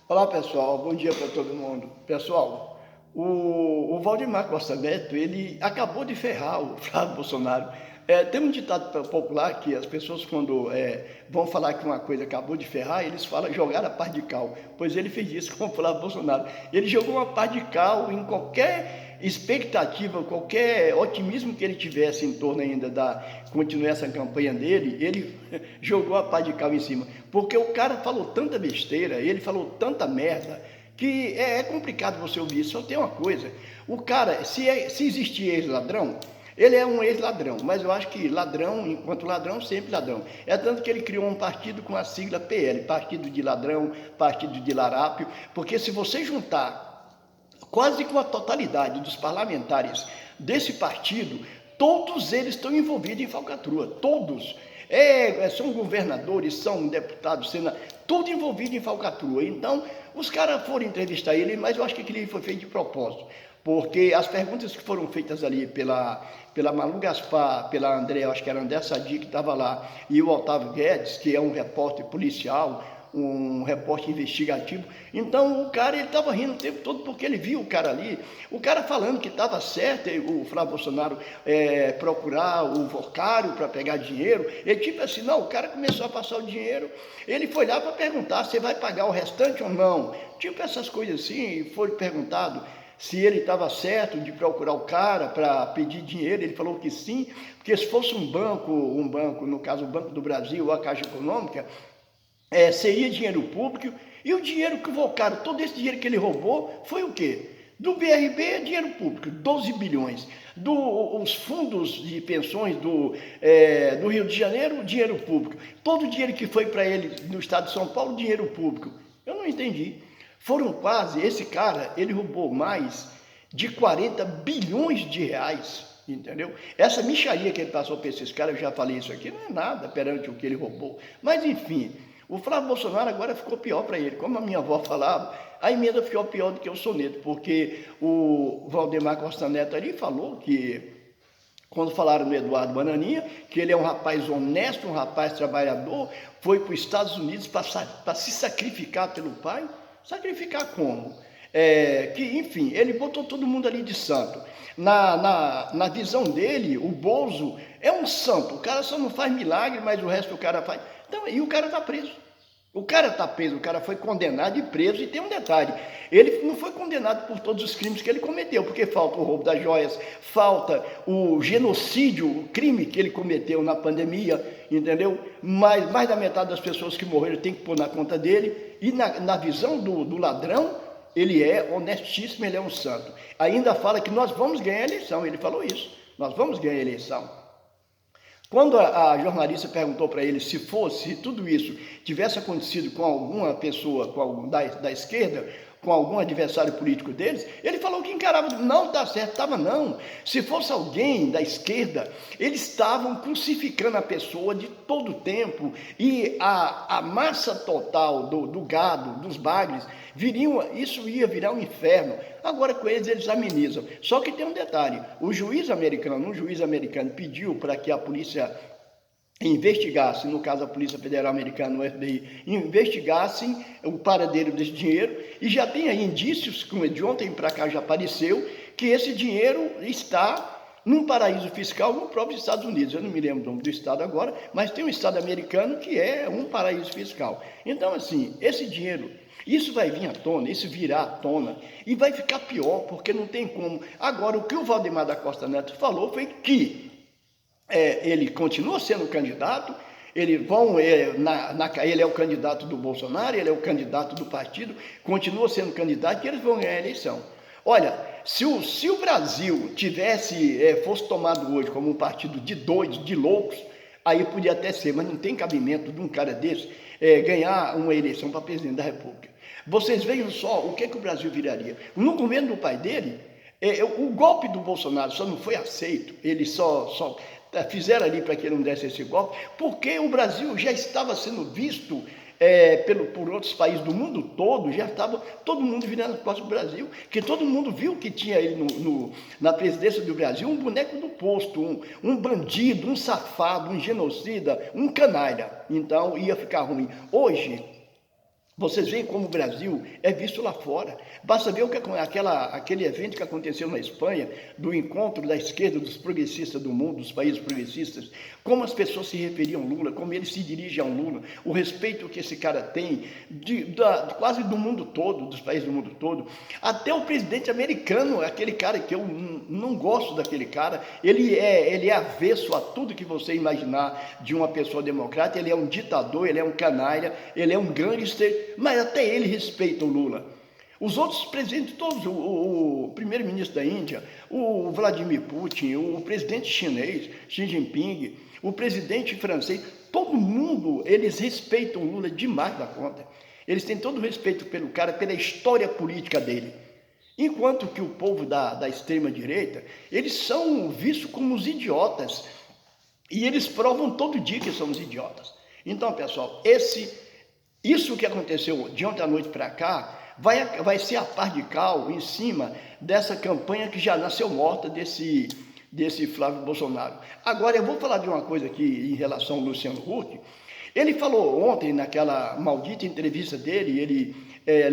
Olá pessoal, bom dia para todo mundo. Pessoal, o Valdemar Costa Neto, ele acabou de ferrar o Flávio Bolsonaro. Tem um ditado popular que as pessoas quando vão falar que uma coisa acabou de ferrar, eles falam jogar a pá de cal, pois ele fez isso com o Flávio Bolsonaro. Ele jogou uma pá de cal em qualquer expectativa, qualquer otimismo que ele tivesse em torno ainda da continuar essa campanha dele, ele jogou a pá de cal em cima, porque o cara falou tanta besteira, ele falou tanta merda, que é complicado você ouvir isso. Só tem uma coisa, o cara, se existir ex-ladrão, ele é um ex-ladrão, mas eu acho que ladrão, enquanto ladrão, sempre ladrão. É tanto que ele criou um partido com a sigla PL, Partido de Ladrão, Partido de Larápio, porque se você juntar quase com a totalidade dos parlamentares desse partido, todos eles estão envolvidos em falcatrua, todos. São governadores, são deputados, senadores, tudo envolvido em falcatrua. Então, os caras foram entrevistar ele, mas eu acho que aquilo foi feito de propósito, porque as perguntas que foram feitas ali pela Malu Gaspar, pela André, acho que era André Sadi que estava lá, e o Otávio Guedes, que é um repórter policial, um repórter investigativo. Então o cara, ele estava rindo o tempo todo porque ele viu o cara ali, o cara falando que estava certo o Flávio Bolsonaro procurar o Vocário para pegar dinheiro. Ele tipo assim, não, o cara começou a passar o dinheiro, ele foi lá para perguntar se vai pagar o restante ou não, tipo essas coisas assim. Foi perguntado se ele estava certo de procurar o cara para pedir dinheiro, ele falou que sim, porque se fosse um banco, no caso o Banco do Brasil ou a Caixa Econômica, seria dinheiro público. E o dinheiro que o Vocário, todo esse dinheiro que ele roubou, foi o quê? Do BRB é dinheiro público, 12 bilhões. Os fundos de pensões do Rio de Janeiro, dinheiro público. Todo o dinheiro que foi para ele no estado de São Paulo, dinheiro público. Eu não entendi. Foram quase, esse cara, ele roubou mais de 40 bilhões de reais, entendeu? Essa mixaria que ele passou para esses caras, eu já falei isso aqui, não é nada perante o que ele roubou. Mas enfim, o Flávio Bolsonaro agora ficou pior para ele. Como a minha avó falava, a emenda ficou pior do que o soneto, porque o Valdemar Costa Neto ali falou que, quando falaram no Eduardo Bananinha, que ele é um rapaz honesto, um rapaz trabalhador, foi para os Estados Unidos para se sacrificar pelo pai. Sacrificar como? Enfim, ele botou todo mundo ali de santo. Na visão dele, o Bozo é um santo. O cara só não faz milagre, mas o resto o cara faz. Então, e o cara está preso. O cara está preso, o cara foi condenado e preso. E tem um detalhe, ele não foi condenado por todos os crimes que ele cometeu, porque falta o roubo das joias, falta o genocídio, o crime que ele cometeu na pandemia, entendeu? Mais da metade das pessoas que morreram tem que pôr na conta dele. E na visão do ladrão, ele é honestíssimo, ele é um santo. Ainda fala que nós vamos ganhar a eleição, ele falou isso, nós vamos ganhar a eleição. Quando a jornalista perguntou para ele se tudo isso tivesse acontecido com alguma pessoa da esquerda, com algum adversário político deles, ele falou que encarava, não, tá certo, estava não. Se fosse alguém da esquerda, eles estavam crucificando a pessoa de todo o tempo, e a massa total do gado, dos bagres, isso ia virar um inferno. Agora com eles amenizam. Só que tem um detalhe, um juiz americano pediu para que a polícia investigasse, no caso a Polícia Federal Americana, o FBI, investigassem o paradeiro desse dinheiro, e já tem aí indícios, como de ontem para cá já apareceu, que esse dinheiro está num paraíso fiscal no próprio Estados Unidos. Eu não me lembro o nome do estado agora, mas tem um estado americano que é um paraíso fiscal. Então, assim, esse dinheiro, isso vai vir à tona, isso virá à tona, e vai ficar pior, porque não tem como. Agora, o que o Valdemar da Costa Neto falou foi que ele continua sendo candidato, ele é o candidato do Bolsonaro, ele é o candidato do partido, continua sendo candidato, e eles vão ganhar a eleição. Olha, se o Brasil fosse tomado hoje como um partido de doidos, de loucos, aí podia até ser, mas não tem cabimento de um cara desse ganhar uma eleição para presidente da República. Vocês vejam só o que o Brasil viraria. No governo do pai dele, o golpe do Bolsonaro só não foi aceito, eles só fizeram ali para que ele não desse esse golpe, porque o Brasil já estava sendo visto por outros países do mundo todo, já estava todo mundo virando as costas do Brasil, que todo mundo viu que tinha ele na presidência do Brasil um boneco do posto, um bandido, um safado, um genocida, um canalha. Então ia ficar ruim. Hoje, Vocês veem como o Brasil é visto lá fora. Basta ver aquele evento que aconteceu na Espanha, do encontro da esquerda, dos progressistas do mundo, dos países progressistas, como as pessoas se referiam ao Lula, como ele se dirige ao Lula, o respeito que esse cara tem, quase do mundo todo, dos países do mundo todo. Até o presidente americano, aquele cara que eu não gosto daquele cara, ele é avesso a tudo que você imaginar de uma pessoa democrata, ele é um ditador, ele é um canalha, ele é um gangster, mas até ele respeita o Lula. Os outros presidentes, todos, o primeiro-ministro da Índia, o Vladimir Putin, o presidente chinês, Xi Jinping, o presidente francês, todo mundo, eles respeitam o Lula demais da conta. Eles têm todo o respeito pelo cara, pela história política dele. Enquanto que o povo da extrema-direita, eles são vistos como os idiotas. E eles provam todo dia que são os idiotas. Então, pessoal, isso que aconteceu de ontem à noite para cá, vai ser a par de cal em cima dessa campanha que já nasceu morta desse Flávio Bolsonaro. Agora, eu vou falar de uma coisa aqui em relação ao Luciano Huck. Ele falou ontem, naquela maldita entrevista dele, ele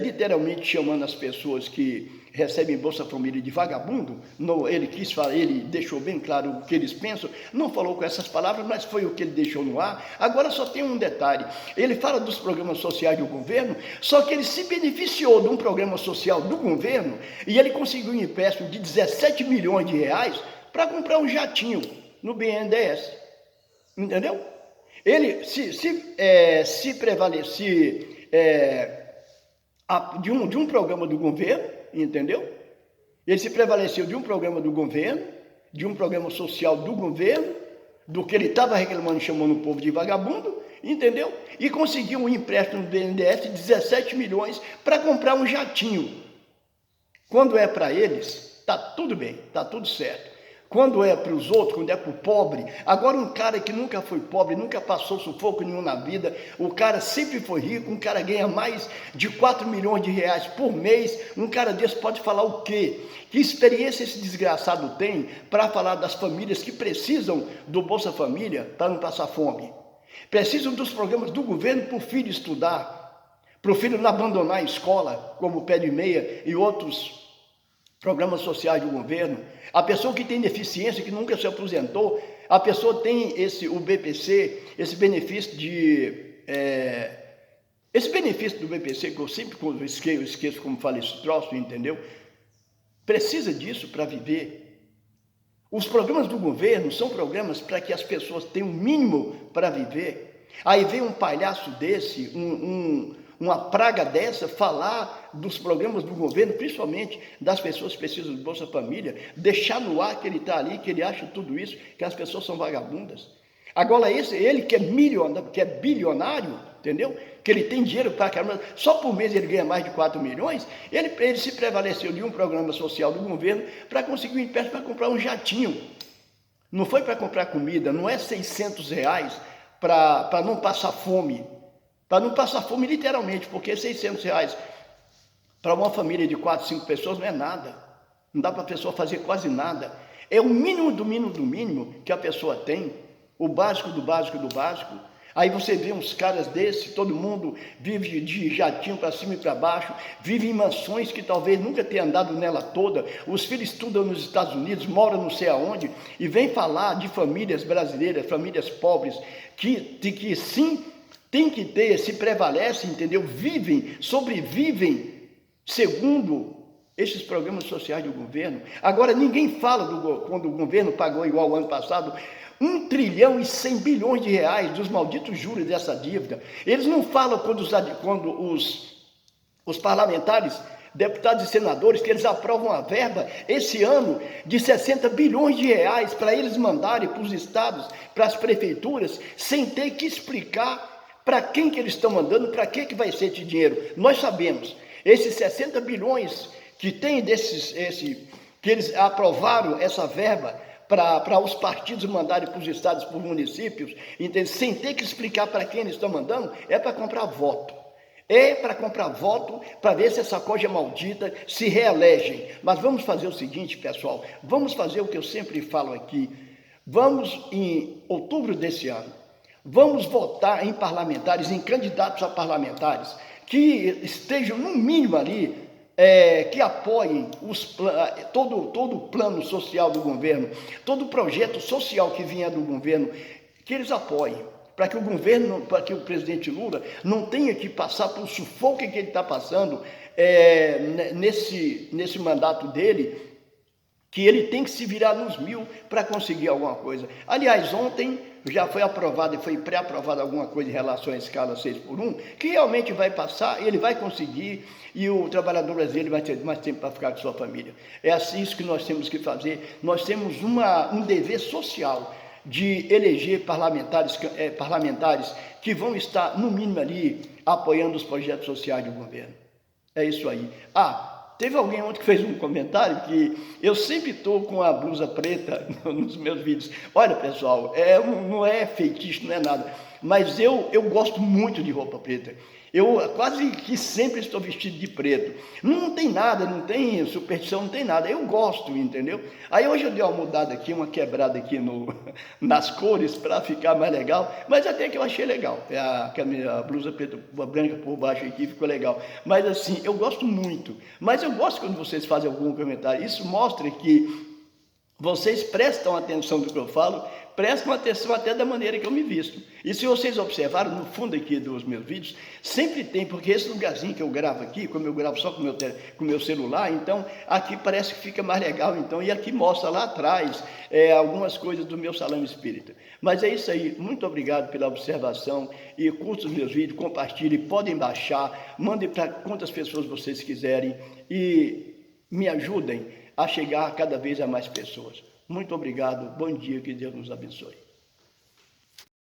literalmente chamando as pessoas que recebem Bolsa Família de vagabundo. Ele quis falar, ele deixou bem claro o que eles pensam, não falou com essas palavras, mas foi o que ele deixou no ar. Agora só tem um detalhe, ele fala dos programas sociais do governo, só que ele se beneficiou de um programa social do governo e ele conseguiu um empréstimo de 17 milhões de reais para comprar um jatinho no BNDES, entendeu? Ele se prevalecer de um programa do governo, entendeu? Ele se prevaleceu de um programa do governo, de um programa social do governo, do que ele estava reclamando, chamando o povo de vagabundo, entendeu? E conseguiu um empréstimo do BNDES de 17 milhões para comprar um jatinho. Quando é para eles, está tudo bem, está tudo certo. Quando é para os outros, quando é para o pobre, agora um cara que nunca foi pobre, nunca passou sufoco nenhum na vida, o cara sempre foi rico, um cara ganha mais de 4 milhões de reais por mês, um cara desse pode falar o quê? Que experiência esse desgraçado tem para falar das famílias que precisam do Bolsa Família para não passar fome? Precisam dos programas do governo para o filho estudar, para o filho não abandonar a escola, como o Pé de Meia e outros programas sociais do governo. A pessoa que tem deficiência, que nunca se aposentou, a pessoa tem o BPC, esse benefício do BPC, que eu sempre esqueço como fala esse troço, entendeu? Precisa disso para viver. Os programas do governo são programas para que as pessoas tenham o mínimo para viver. Aí vem um palhaço desse, uma praga dessa, falar dos programas do governo, principalmente das pessoas que precisam de Bolsa Família, deixar no ar que ele está ali, que ele acha tudo isso, que as pessoas são vagabundas. Agora ele que é bilionário, entendeu? Que ele tem dinheiro para caramba, só por mês ele ganha mais de 4 milhões, ele se prevaleceu de um programa social do governo para conseguir um empréstimo para comprar um jatinho. Não foi para comprar comida, não é 600 reais para não passar fome. Para não passar fome literalmente, porque 600 reais para uma família de 4, 5 pessoas não é nada. Não dá para a pessoa fazer quase nada. É o mínimo do mínimo do mínimo que a pessoa tem, o básico do básico do básico. Aí você vê uns caras desses, todo mundo vive de jatinho para cima e para baixo, vive em mansões que talvez nunca tenha andado nela toda, os filhos estudam nos Estados Unidos, moram não sei aonde, e vem falar de famílias brasileiras, famílias pobres, que sim, tem que ter, se prevalece, entendeu? Sobrevivem segundo esses programas sociais do governo. Agora, ninguém fala quando o governo pagou igual ao ano passado, 1 trilhão e 100 bilhões de reais dos malditos juros dessa dívida. Eles não falam quando os parlamentares, deputados e senadores, que eles aprovam a verba esse ano de 60 bilhões de reais para eles mandarem para os estados, para as prefeituras, sem ter que explicar para quem que eles estão mandando, para que vai ser esse dinheiro. Nós sabemos, esses 60 bilhões que tem que eles aprovaram essa verba para os partidos mandarem para os estados, para os municípios, entende? Sem ter que explicar para quem eles estão mandando, é para comprar voto. É para comprar voto, para ver se essa coisa maldita se reelegem. Mas vamos fazer o seguinte, pessoal, vamos fazer o que eu sempre falo aqui. Vamos, em outubro desse ano, vamos votar em parlamentares, em candidatos a parlamentares, que estejam no mínimo ali, que apoiem todo o plano social do governo, todo o projeto social que vinha do governo, que eles apoiem, para que o governo, para que o presidente Lula não tenha que passar por sufoco que ele está passando nesse mandato dele, que ele tem que se virar nos mil para conseguir alguma coisa. Aliás, ontem já foi aprovado e foi pré-aprovado alguma coisa em relação à escala 6x1, que realmente vai passar, ele vai conseguir, e o trabalhador brasileiro vai ter mais tempo para ficar com sua família. É assim isso que nós temos que fazer. Nós temos um dever social de eleger parlamentares que vão estar, no mínimo ali, apoiando os projetos sociais do governo. É isso aí. Teve alguém ontem que fez um comentário que eu sempre estou com a blusa preta nos meus vídeos. Olha, pessoal, não é feitiço, não é nada, mas eu gosto muito de roupa preta. Eu quase que sempre estou vestido de preto. Não tem nada, não tem superstição, não tem nada. Eu gosto, entendeu? Aí hoje eu dei uma mudada aqui, uma quebrada aqui nas cores para ficar mais legal, mas até que eu achei legal. A blusa preta, a branca por baixo aqui ficou legal. Mas assim, eu gosto muito. Mas eu gosto quando vocês fazem algum comentário. Isso mostra que vocês prestam atenção do que eu falo, prestam atenção até da maneira que eu me visto. E se vocês observaram, no fundo aqui dos meus vídeos, sempre tem, porque esse lugarzinho que eu gravo aqui, como eu gravo só com o meu celular, então aqui parece que fica mais legal, então, e aqui mostra lá atrás algumas coisas do meu salão espírita. Mas é isso aí, muito obrigado pela observação, e curtam os meus vídeos, compartilhem, podem baixar, mandem para quantas pessoas vocês quiserem, e me ajudem a chegar cada vez a mais pessoas. Muito obrigado, bom dia, que Deus nos abençoe.